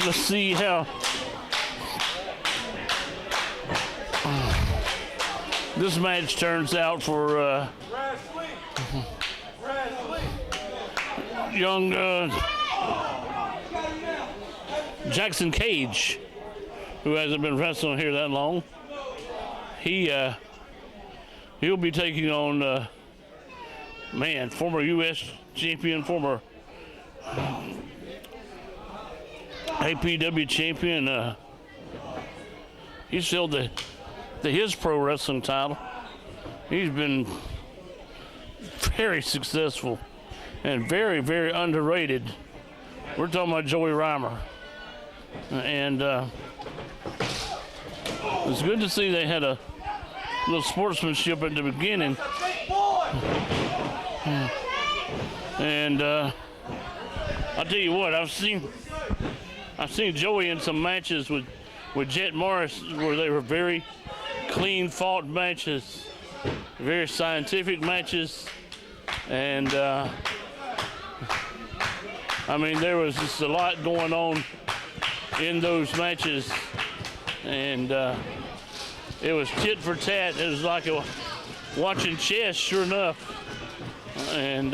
let's see how this match turns out for young Jackson Cage, who hasn't been wrestling here that long. He'll be taking on former U.S. champion, former APW champion. He's held his pro wrestling title. He's been very successful and very, very underrated. We're talking about Joey Reimer. And it's good to see they had a little sportsmanship at the beginning. And I'll tell you what, I've seen Joey in some matches with Jet Morris where they were very clean fought matches, very scientific matches, and I mean, there was just a lot going on in those matches, and it was tit for tat. It was like watching chess, sure enough. And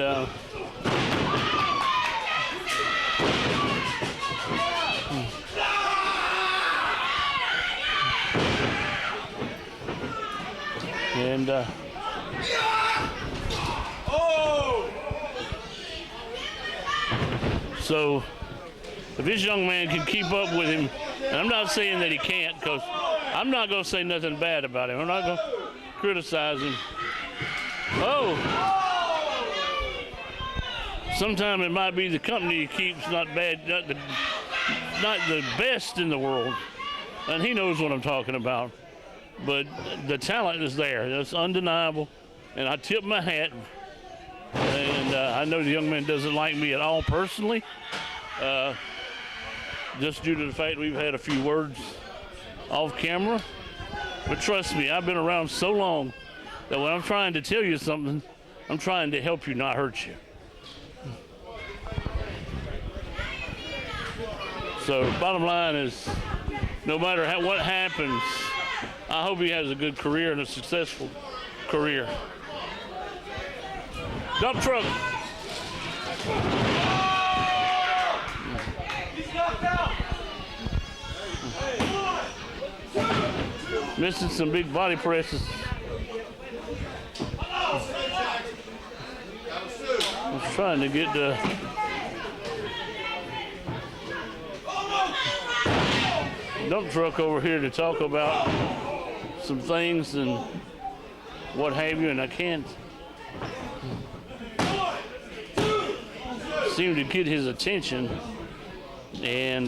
so if this young man can keep up with him, and I'm not saying that he can't, because I'm not going to say nothing bad about him. I'm not going to criticize him. Oh! Sometimes it might be the company he keeps not bad, not the best in the world, and he knows what I'm talking about. But the talent is there. That's undeniable, and I tip my hat. And I know the young man doesn't like me at all personally, just due to the fact we've had a few words off camera. But trust me, I've been around so long that when I'm trying to tell you something, I'm trying to help you, not hurt you. So bottom line is, no matter what happens, I hope he has a good career and a successful career. Dump truck. Missing some big body presses. I was trying to get the dump truck over here to talk about some things and what have you, and I can't seem to get his attention. And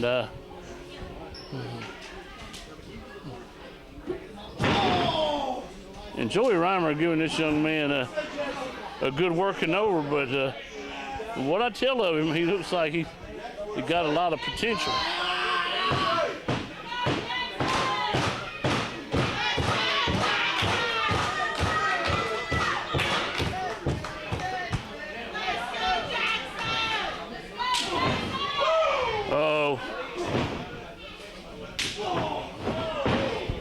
Joey Reimer giving this young man a good working over, but what I tell of him, he looks like he got a lot of potential.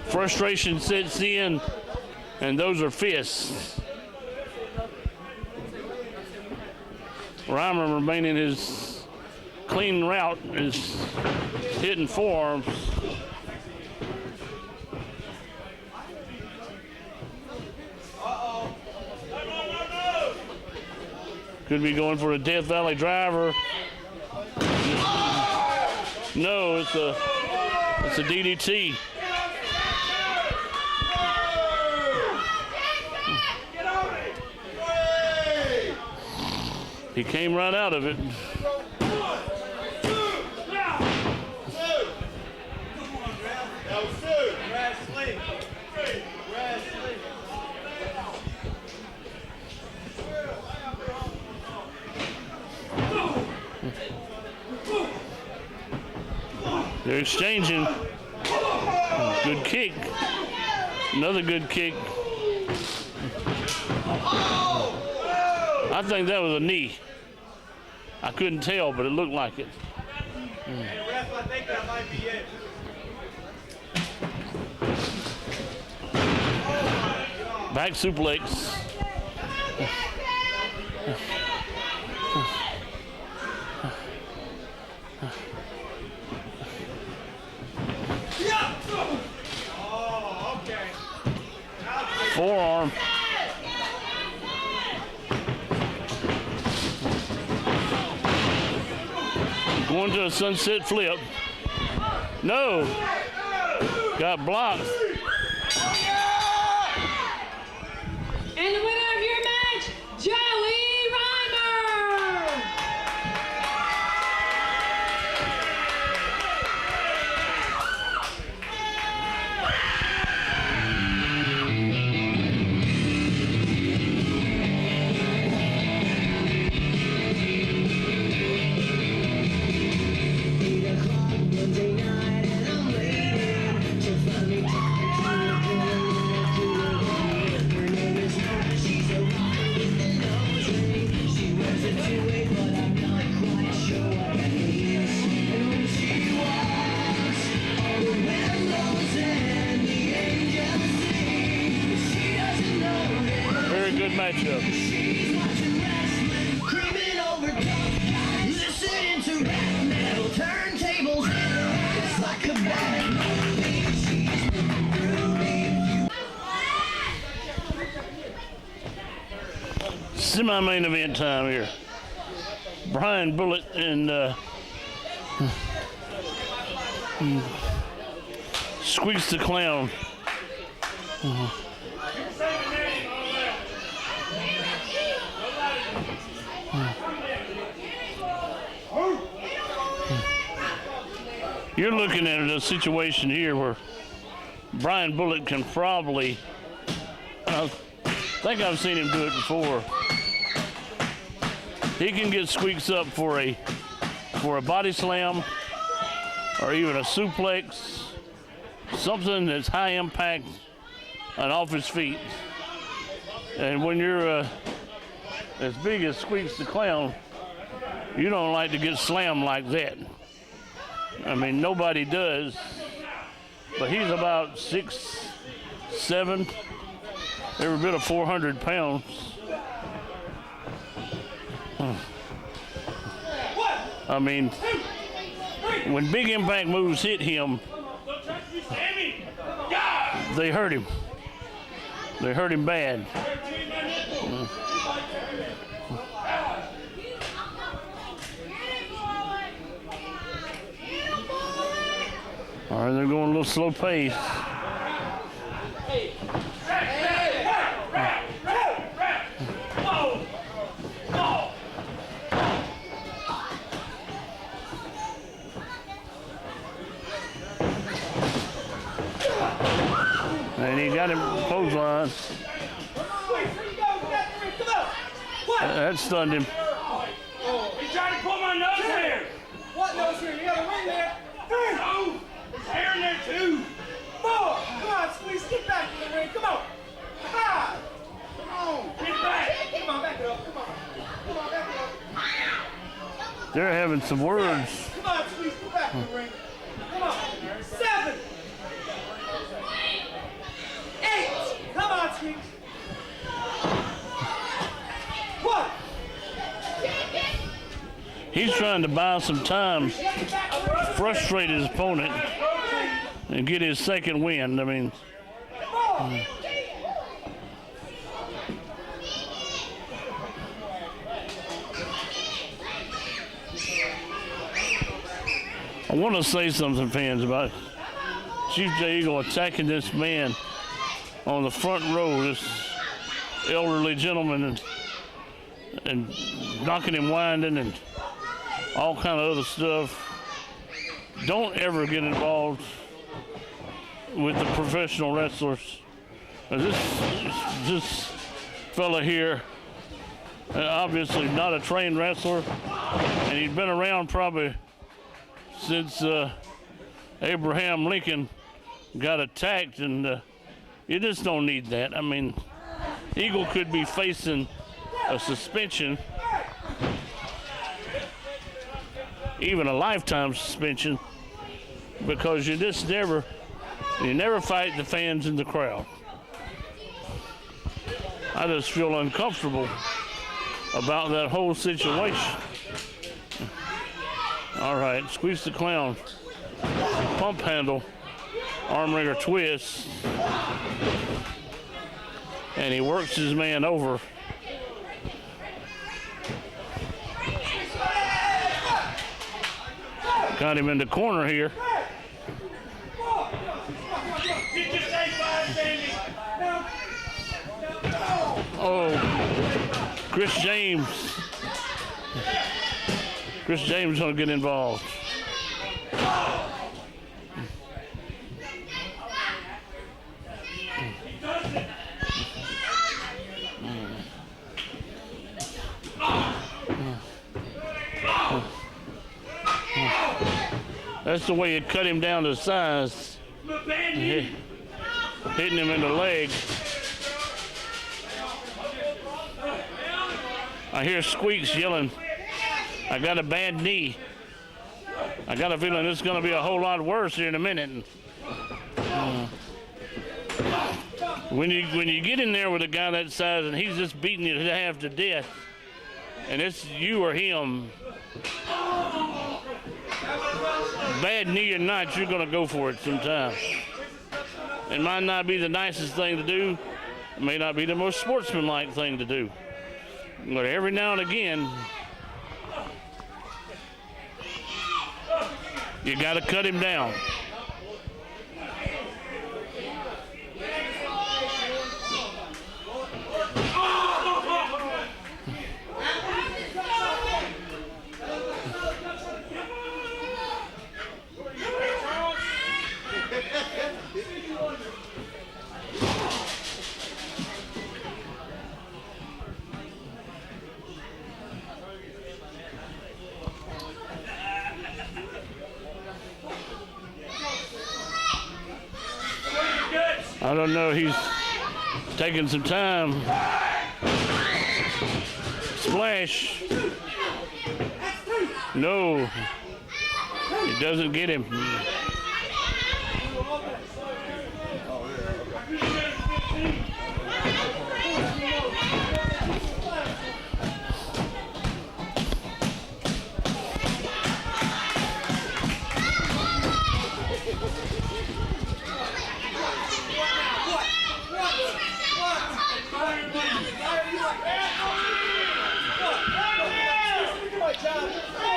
Frustration sets in, and those are fists. Reimer remaining his clean route is hitting forearms. Could be going for a Death Valley driver. No, it's a DDT. He came right out of it. They're exchanging. Good kick. Another good kick. I think that was a knee. I couldn't tell, but it looked like it. think that might be it. Back suplex. Oh, okay. Forearm. Going to a sunset flip. No. Got blocked. And the winner of your match, Joey Reimer. Very good matchup. Creeping over top, listening to rap metal, turntables, it's like a bad Semi-main event time here. Brian Bullet and Squeaks the Clown. You're looking at a situation here where Brian Bullet can probably, I think I've seen him do it before. He can get Squeaks up for a body slam or even a suplex, something that's high impact and off his feet. And when you're as big as Squeaks the Clown, you don't like to get slammed like that. I mean, nobody does, but he's about 6'7", every bit of 400 pounds. I mean, when big impact moves hit him, they hurt him. They hurt him bad. All right, they're going a little slow pace. And he got him clothesline. That stunned him. He's trying to pull my nose hair. What nose hair? You got a ring there. No, there's hair in there too. 4. Come on, Squeeze, get back in the ring. Come on. 5. Come on. Get back. Come on, back it up. Come on. Come on, back it up. They're having some words. Come on, Squeeze, get back in the ring. Come on. 7. 8. Come on, Squeeze. 1. He's trying to buy some time, frustrate his opponent, and get his second win. I mean, I want to say something, fans, about Chief Jay Eagle attacking this man on the front row, this elderly gentleman, and knocking him winding and all kind of other stuff. Don't ever get involved with the professional wrestlers. This fella here, obviously not a trained wrestler, and he's been around probably since Abraham Lincoln got attacked, and you just don't need that. I mean, Eagle could be facing a suspension, even a lifetime suspension, because you never fight the fans in the crowd. I just feel uncomfortable about that whole situation. All right, Squeaks the Clown, pump handle, arm wringer twist, and he works his man over. Got him in the corner here. Oh, Chris James. Chris James gonna get involved. That's the way it cut him down to size. Hitting him in the leg. I hear Squeaks yelling, "I got a bad knee." I got a feeling it's going to be a whole lot worse here in a minute. When you get in there with a guy that size and he's just beating you to half to death, and it's you or him, bad knee or not, you're going to go for it sometimes. It might not be the nicest thing to do. It may not be the most sportsmanlike thing to do. But every now and again, you got to cut him down. I don't know, he's taking some time. Splash. No, he doesn't get him.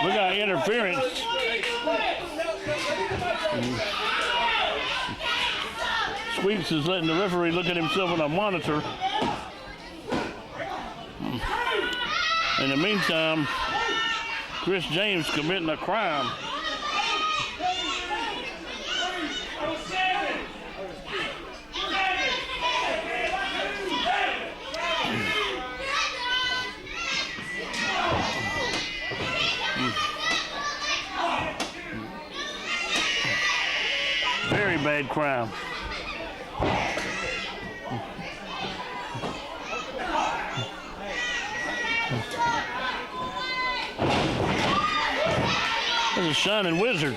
We got interference. Squeaks is letting the referee look at himself on a monitor. In the meantime, Chris James committing a crime. Very bad crime. That's a shining wizard.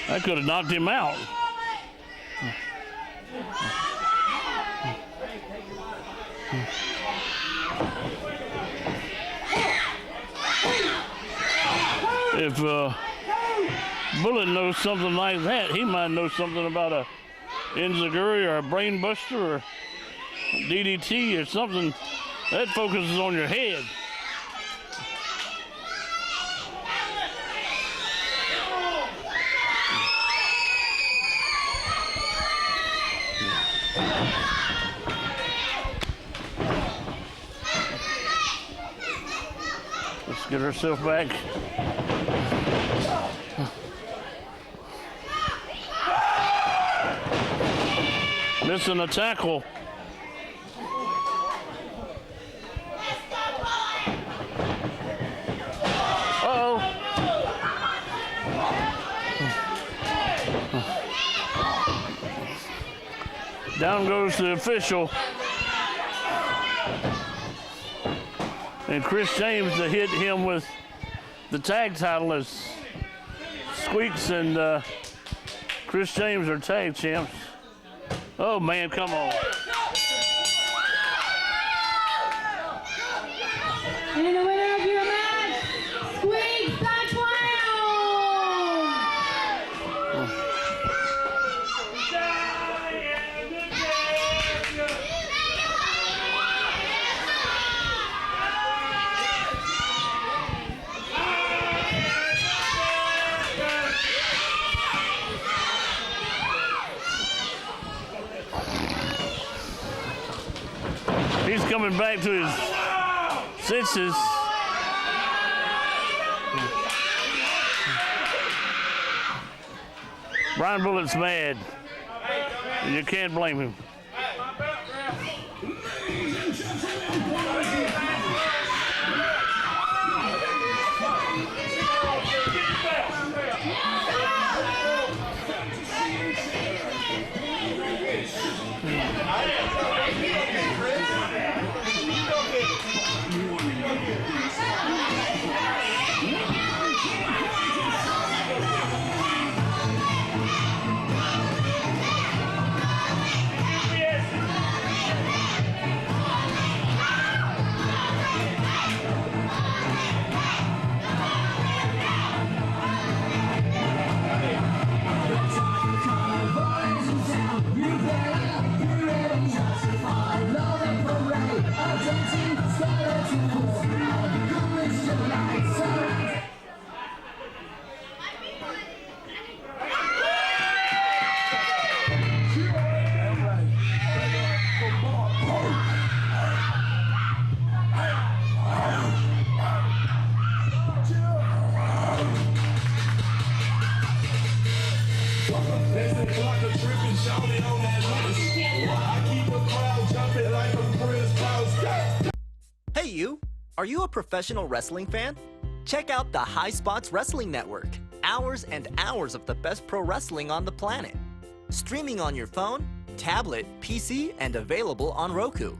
That could have knocked him out. If Bullet knows something like that, he might know something about a enziguri or a brain buster or DDT or something that focuses on your head. Let's get ourselves back. Missing a tackle. Uh-oh. Down goes the official. And Chris James to hit him with the tag title as Squeaks and Chris James are tag champs. Oh man, come on. And the winner of your match, Squeaks the Clown. He's coming back to his senses. Brian Bullett's mad. You can't blame him. Hey you! Are you a professional wrestling fan? Check out the High Spots Wrestling Network. Hours and hours of the best pro wrestling on the planet. Streaming on your phone, tablet, PC, and available on Roku.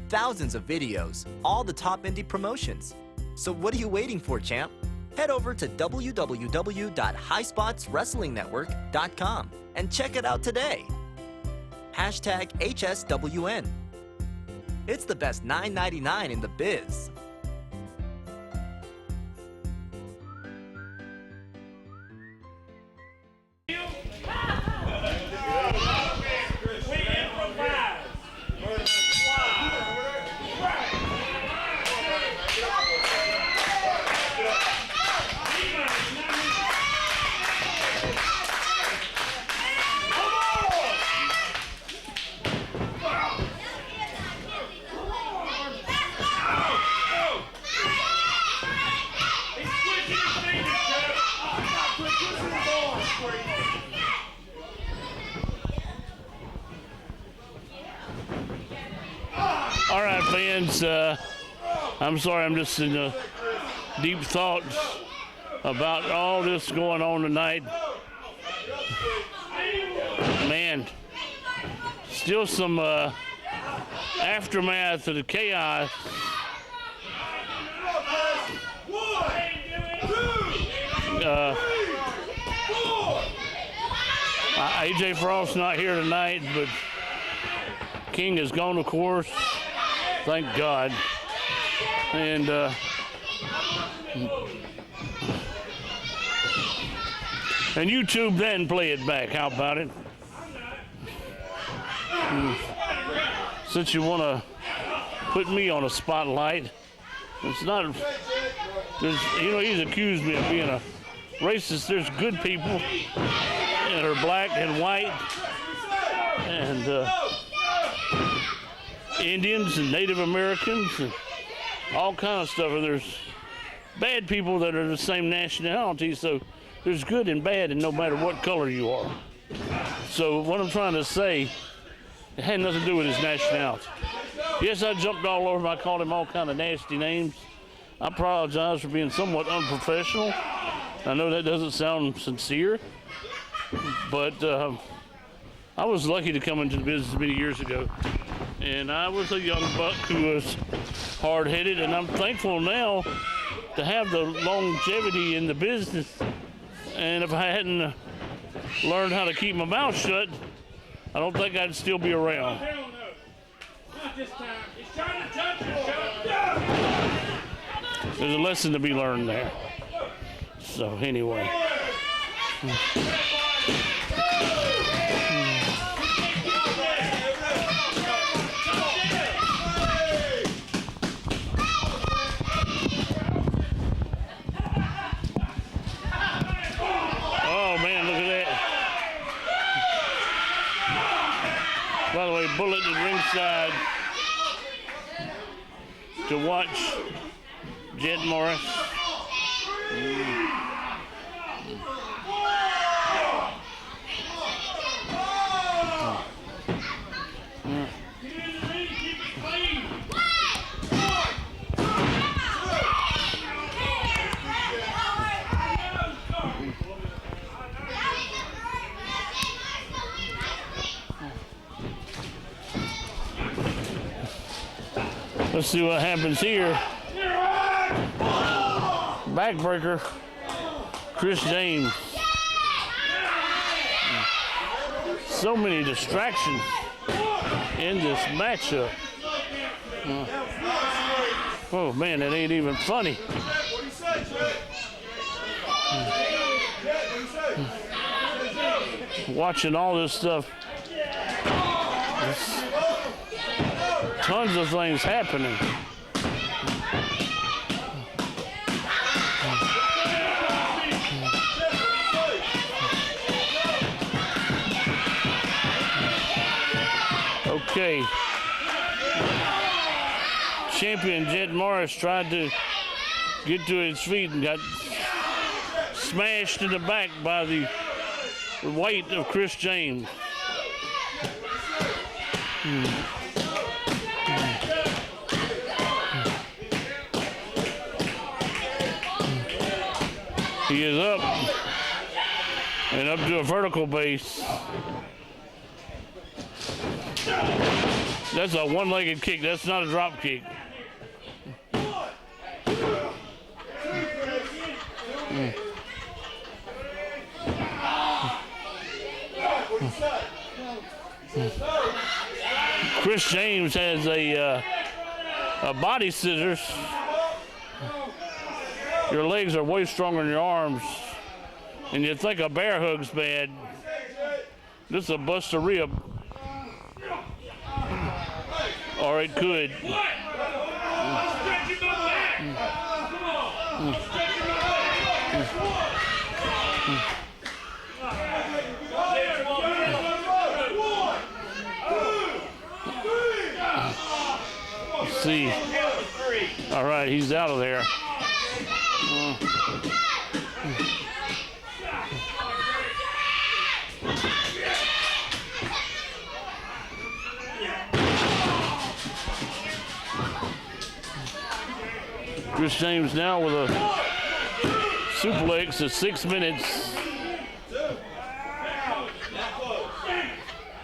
Thousands of videos, all the top indie promotions. So what are you waiting for, champ? Head over to www.highspotswrestlingnetwork.com and check it out today. Hashtag HSWN. It's the best $9.99 in the biz. All right, fans, I'm sorry, I'm just in deep thoughts about all this going on tonight. Man, still some aftermath of the chaos. AJ Frost's not here tonight, but King is gone, of course. Thank God. And YouTube then play it back. How about it? Since you want to put me on a spotlight, it's not. He's accused me of being a racist. There's good people that are black and white, and Indians and Native Americans and all kind of stuff. There's bad people that are the same nationality, so there's good and bad, and no matter what color you are. So what I'm trying to say, it had nothing to do with his nationality. Yes, I jumped all over him. I called him all kind of nasty names. I apologize for being somewhat unprofessional. I know that doesn't sound sincere, but I was lucky to come into the business many years ago. And I was a young buck who was hard-headed, and I'm thankful now to have the longevity in the business And if I hadn't learned how to keep my mouth shut, I don't think I'd still be around. Hell no. Not this time. He's trying to touch it, Chuck. There's a lesson to be learned there. So anyway. Oh man, look at that. By the way, Bullet is ringside to watch Jet Morris. Let's see what happens here. Backbreaker, Chris James. So many distractions in this matchup. Oh man, that ain't even funny. Watching all this stuff. Tons of things happening. Okay. Champion Jet Morris tried to get to his feet and got smashed in the back by the weight of Chris James. He is up and up to a vertical base. That's a one-legged kick. That's not a drop kick. Chris James has a body scissors. Your legs are way stronger than your arms, and you think a bear hug's bad. This will bust a rib, or it could. Let's see. All right, he's out of there. Chris James now with a suplex at 6 minutes.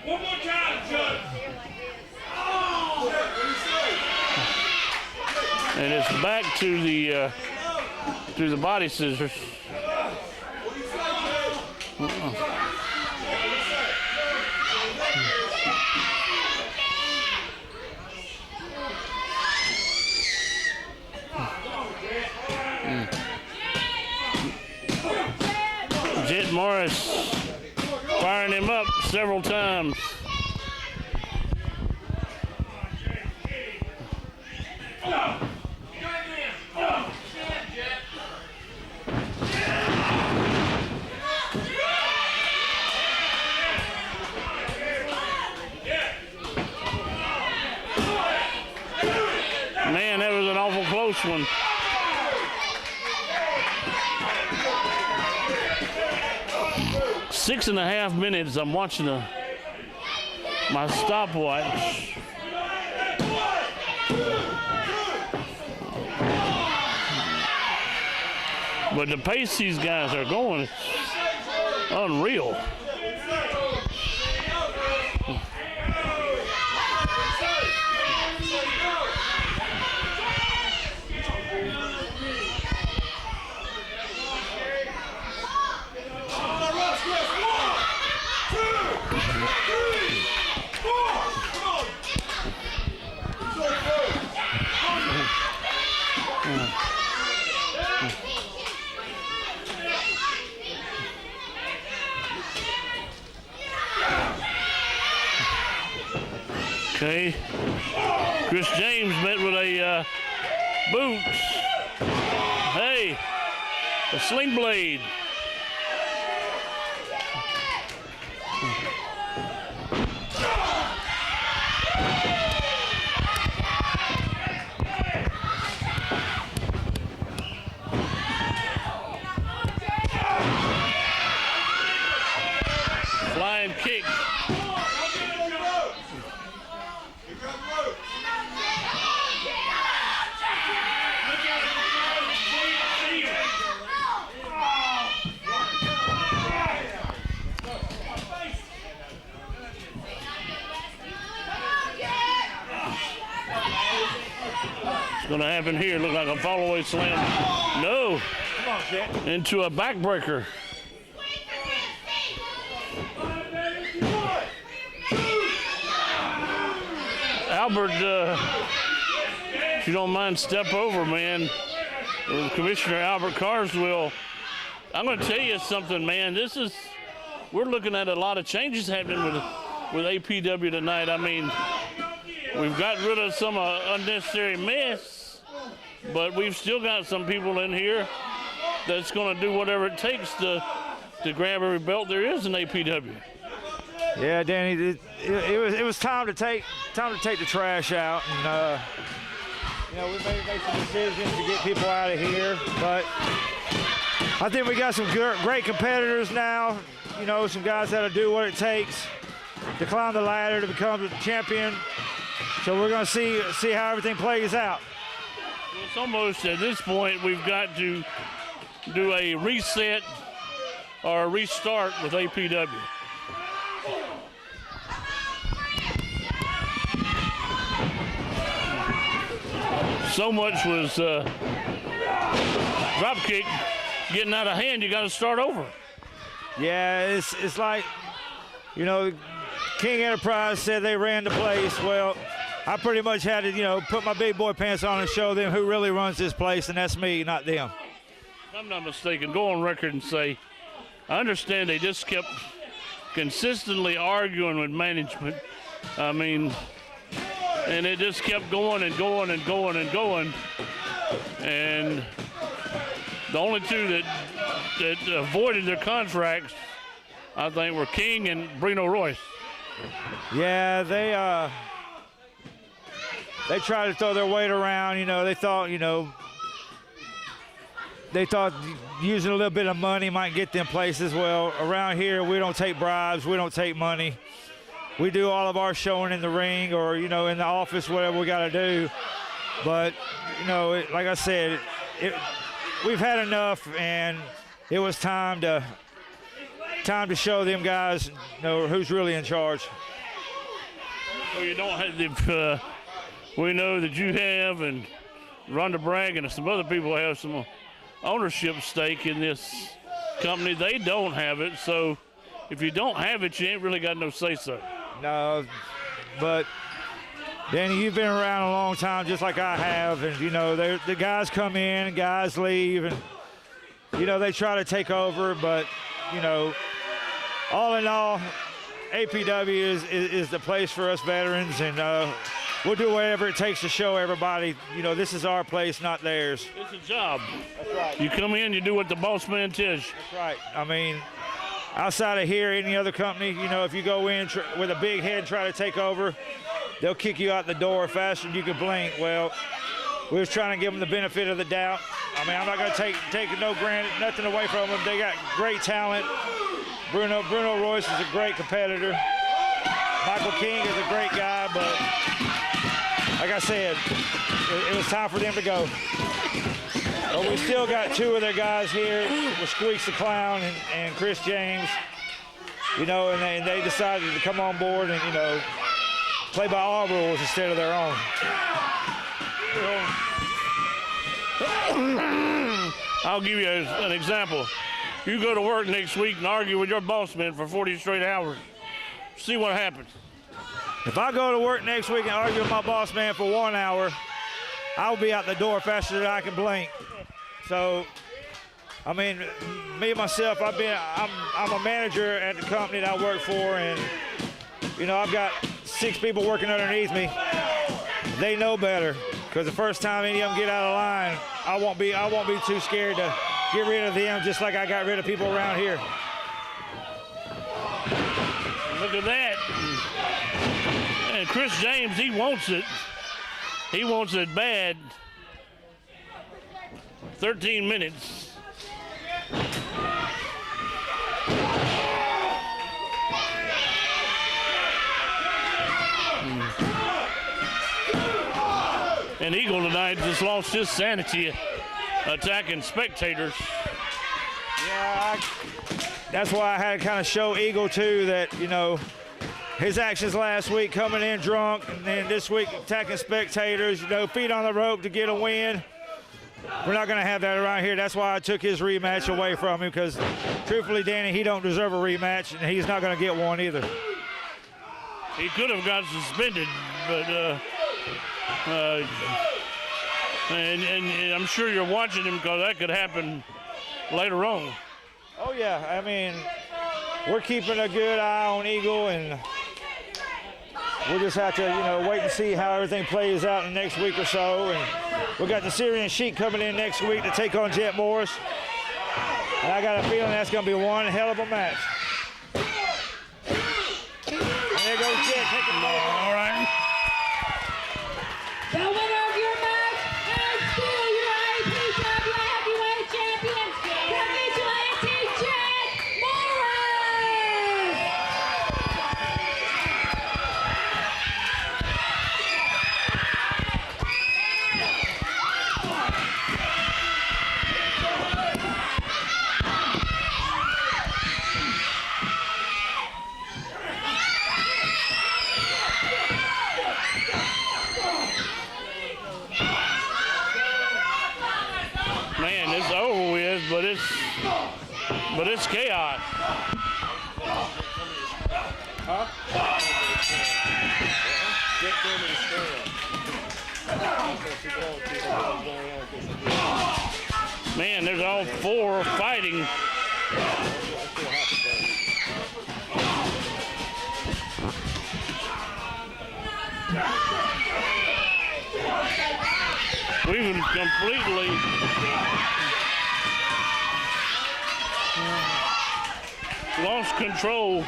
One more time, Chuck. And it's back to the body scissors. Jet Morris firing him up several times. Man, that was an awful close one. Six and a half minutes. I'm watching my stopwatch. But the pace these guys are going is unreal. Okay. Chris James met with a boot. Hey, a sling blade. Flying kick. What's going to happen here? Look like a fall-away slam. No. Come on, Jet. Into a backbreaker. Albert, if you don't mind, step over, man. Commissioner Albert Carswell. I'm going to tell you something, man. We're looking at a lot of changes happening with APW tonight. I mean, we've got rid of some unnecessary mess, but we've still got some people in here that's going to do whatever it takes to grab every belt there is in APW. Yeah, Danny, it was time to take the trash out, and we made some decisions to get people out of here. But I think we got some great competitors now. You know, some guys that'll do what it takes to climb the ladder to become the champion. So we're going to see how everything plays out. Well, it's almost at this point we've got to do a reset or a restart with APW. So much was drop kick getting out of hand. You got to start over. Yeah, it's like, King Enterprise said they ran the place. Well, I pretty much had to, put my big boy pants on and show them who really runs this place, and that's me, not them. If I'm not mistaken, go on record and say, I understand they just kept consistently arguing with management. I mean, and it just kept going and going and going and going. And the only two that avoided their contracts, I think, were King and Bruno Royce. Yeah, they tried to throw their weight around. They thought using a little bit of money might get them places. Well, around here, we don't take bribes. We don't take money. We do all of our showing in the ring or, in the office, whatever we got to do. But, like I said, we've had enough, and it was time to show them guys, who's really in charge. Well, you don't have we know that you have, and Rhonda Bragg and some other people have some ownership stake in this company. They don't have it, so if you don't have it, you ain't really got no say-so. No, but Danny, you've been around a long time, just like I have, and the guys come in and guys leave, and they try to take over, but all in all, APW is the place for us veterans, and we'll do whatever it takes to show everybody, this is our place, not theirs. It's a job. That's right. You come in, you do what the boss man tells you. That's right. I mean, outside of here, any other company, if you go in with a big head and try to take over, they'll kick you out the door faster than you can blink. Well, we was trying to give them the benefit of the doubt. I mean, I'm not going to take nothing away from them. They got great talent. Bruno Royce is a great competitor. Michael King is a great guy, but like I said, it was time for them to go. But we still got two of their guys here with Squeaks the Clown and Chris James, and they decided to come on board and, play by our rules instead of their own. I'll give you an example. You go to work next week and argue with your boss man for 40 straight hours. See what happens. If I go to work next week and argue with my boss man for 1 hour, I'll be out the door faster than I can blink. So, I mean, me myself, I'm a manager at the company that I work for, and you know, I've got 6 people working underneath me. They know better, because the first time any of them get out of line, I won't be too scared to get rid of them, just like I got rid of people around here. Look at that. And Chris James, he wants it. He wants it bad. 13 minutes. And Eagle tonight just lost his sanity attacking spectators. Yeah, that's why I had to kind of show Eagle too that, you know, his actions last week coming in drunk, and then this week attacking spectators, you know, feet on the rope to get a win. We're not going to have that around here. That's why I took his rematch away from him, because truthfully, Danny, he don't deserve a rematch, and he's not going to get one either. He could have got suspended, but and I'm sure you're watching him, because that could happen later on. Oh yeah, I mean, we're keeping a good eye on Eagle, and we'll just have to, you know, wait and see how everything plays out in the next week or so. And we got the Syrian Sheik coming in next week to take on Jet Morris, and I got a feeling that's going to be one hell of a match. And there goes Jet taking the ball. All right. The winner of your match is still your IPW Heavyweight Champion, the Vigilante Jet Morris! Man, it's over with, but it's chaos. Man, there's all 4 fighting. We've completely lost control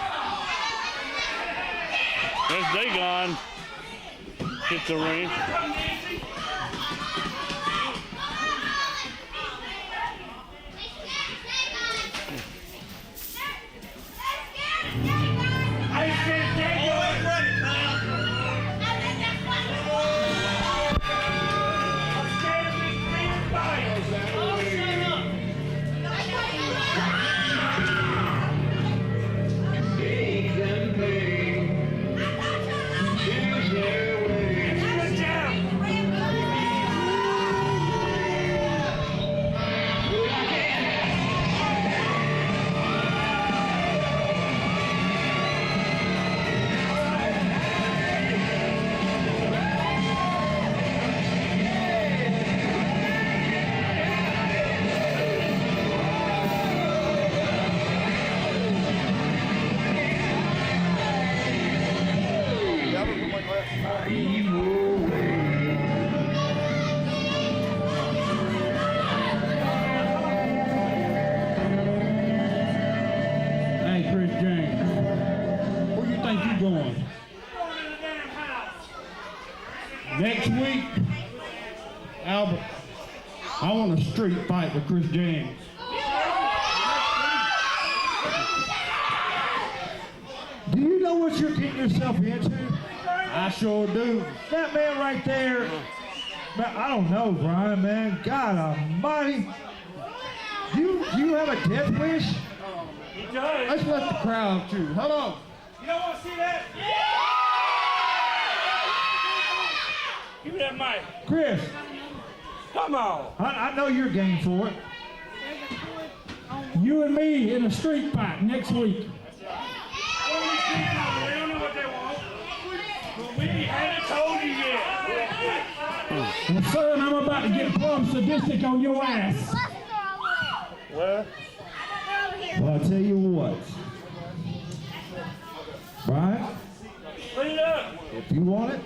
as Dagon hit the ring. Hey, Chris James, where do you think you're going? Next week, Albert, I want a street fight with Chris James. Do you know what you're getting yourself into? I sure do. That man right there, man, I don't know, Brian, man. God almighty. Do you have a death wish? He does. Let's let the crowd choose. Hold on. You don't want to see that? Give me that mic. Chris, Come on. I know you're game for it. You and me in a street fight next week. What are we seeing over there? They don't know what they want. But we haven't told you yet. And son, about to get plumb sadistic on your ass. Well, Well, I'll tell you what. Brian, clean it up. if you want it,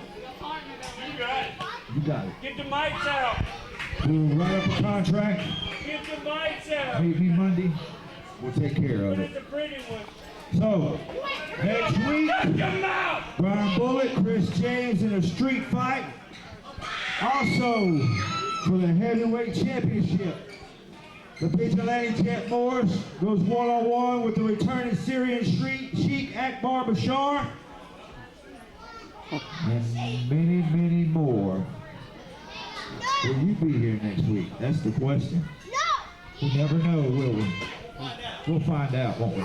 You got it. you got it. Get the mics out. We'll write up a contract. Get the mics out. Maybe Monday. We'll take care of it. The pretty one. So, next week, Come out. Brian Bullock, Chris James in a street fight. Also, for the heavyweight championship, the vigilante Chet Morris goes one-on-one with the returning Syrian Sheik Akbar Bashar. And many, many more. Will you be here next week? That's the question. We never know, will we? We'll find out, won't we?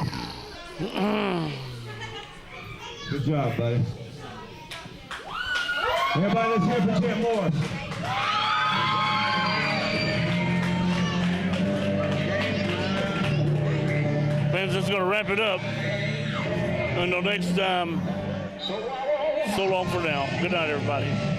Good job, buddy. Everybody, let's hear for Chet Morris. Fans, that's going to wrap it up. Until next time, so long for now. Good night, everybody.